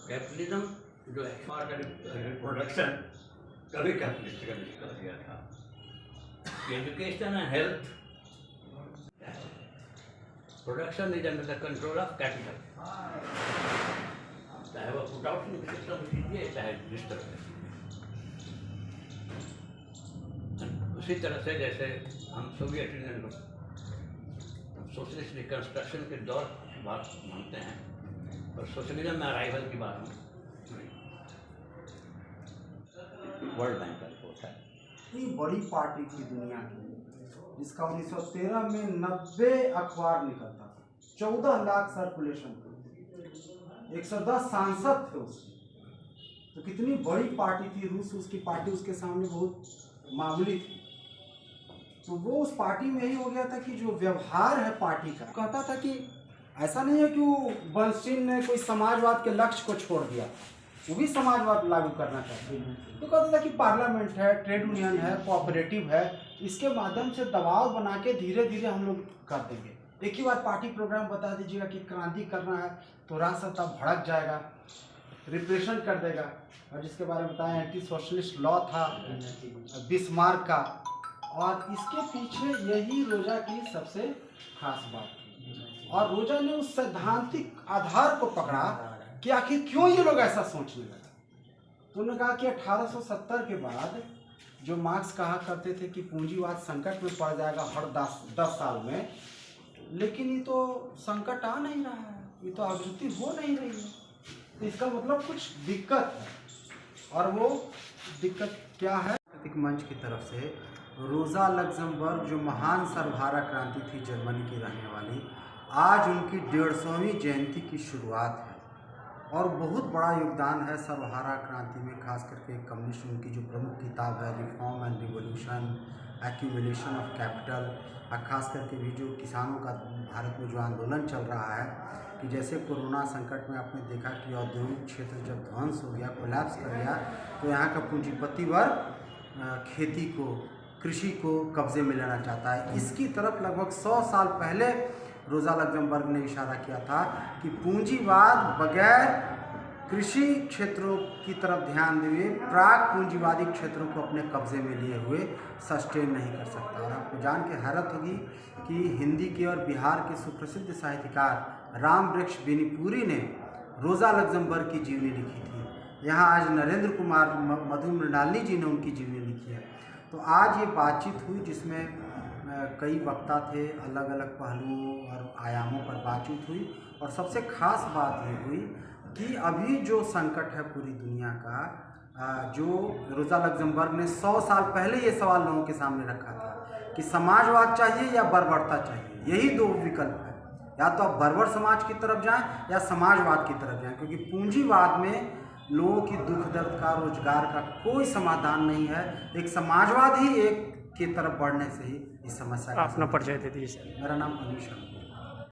Capitalism जो एक्समार का reproduction कभी कैपिटलिस्ट का निष्कर्ष दिया था। Education and health production is under the control of capital, चाहे वो पुट आउट सिस्टम कीजिए चाहे जिस तरह से। उसी तरह से जैसे हम सोवियत यूनियन को सोशलिस्ट रिकंस्ट्रक्शन के दौर की बात मानते हैं और सोशलिज्म में अराइवल की बात हम वर्ल्ड बैंक का रिपोर्ट है। इतनी बड़ी पार्टी थी दुनिया की जिसका 1913 में 90 अखबार निकलता था, 14 लाख सर्कुलेशन थे, 110 सांसद थे उसके। तो कितनी बड़ी पार्टी थी। रूस उसकी पार्टी उसके सामने बहुत मामूली थी। तो वो उस पार्टी में यही हो गया था कि जो व्यवहार है पार्टी का, कहता था कि ऐसा नहीं है कि वो बर्नस्टीन ने कोई समाजवाद के लक्ष्य को छोड़ दिया, वो भी समाजवाद लागू करना चाहते हैं। तो कहता था कि पार्लियामेंट है, ट्रेड यूनियन है, कोऑपरेटिव है, इसके माध्यम से दबाव बना के धीरे धीरे हम लोग कर देंगे। एक ही बात पार्टी प्रोग्राम बता दीजिएगा कि क्रांति करना है तो राष्ट्रसत्ता भड़क जाएगा, रिप्रेशन कर देगा। और जिसके बारे में बताया एंटी सोशलिस्ट लॉ था बिस्मार्क का, और इसके पीछे यही रोजा की सबसे खास बात थी। और रोजा ने उस सैद्धांतिक आधार को पकड़ा कि आखिर क्यों ये लोग ऐसा सोचने लगे। तो उन्होंने कहा कि 1870 के बाद जो मार्क्स कहा करते थे कि पूंजीवाद संकट में पड़ जाएगा हर 10 साल में, लेकिन ये तो संकट आ नहीं रहा है, ये तो आवृत्ति हो नहीं रही है। तो इसका मतलब कुछ दिक्कत है। और वो दिक्कत क्या है? मंच की तरफ से रोजा लग्जमबर्ग जो महान सर्वहारा क्रांति थी जर्मनी की रहने वाली, आज उनकी 150वीं जयंती की शुरुआत है और बहुत बड़ा योगदान है सर्वहारा क्रांति में। खास करके कम्युनिस्ट उनकी जो प्रमुख किताब है reform and revolution, accumulation of capital, और खास करके भी जो किसानों का भारत में जो आंदोलन चल रहा है कि जैसे कोरोना संकट में आपने देखा कि औद्योगिक क्षेत्र जब ध्वंस हो गया, कोलैप्स कर गया, तो यहाँ का पूंजीपति वर्ग खेती को, कृषि को कब्जे में लेना चाहता है। इसकी तरफ लगभग 100 साल पहले रोजा लग्जमबर्ग ने इशारा किया था कि पूंजीवाद बगैर कृषि क्षेत्रों की तरफ ध्यान दिए प्राक पूंजीवादी क्षेत्रों को अपने कब्जे में लिए हुए सस्टेन नहीं कर सकता। और आपको जान के हैरत होगी कि हिंदी के और बिहार के सुप्रसिद्ध साहित्यकार राम वृक्ष बेनीपुरी ने रोजा लग्जमबर्ग की जीवनी लिखी थी। यहाँ आज नरेंद्र कुमार मधु मृणालिनी जी ने उनकी जीवनी लिखी है। तो आज ये बातचीत हुई जिसमें कई वक्ता थे, अलग अलग पहलुओं और आयामों पर बातचीत हुई। और सबसे खास बात ये हुई कि अभी जो संकट है पूरी दुनिया का, जो रोजा लग्जमबर्ग ने 100 साल पहले ये सवाल लोगों के सामने रखा था कि समाजवाद चाहिए या बर्बरता चाहिए। यही दो विकल्प है, या तो आप बर्बर समाज की तरफ जाएं या समाजवाद की तरफ जाएं, क्योंकि पूंजीवाद में लोगों की दुख दर्द का, रोजगार का कोई समाधान नहीं है। एक समाजवाद ही एक की तरफ बढ़ने से ही इस समस्या का। अपना परिचय दे दीजिए। मेरा नाम अनिश है।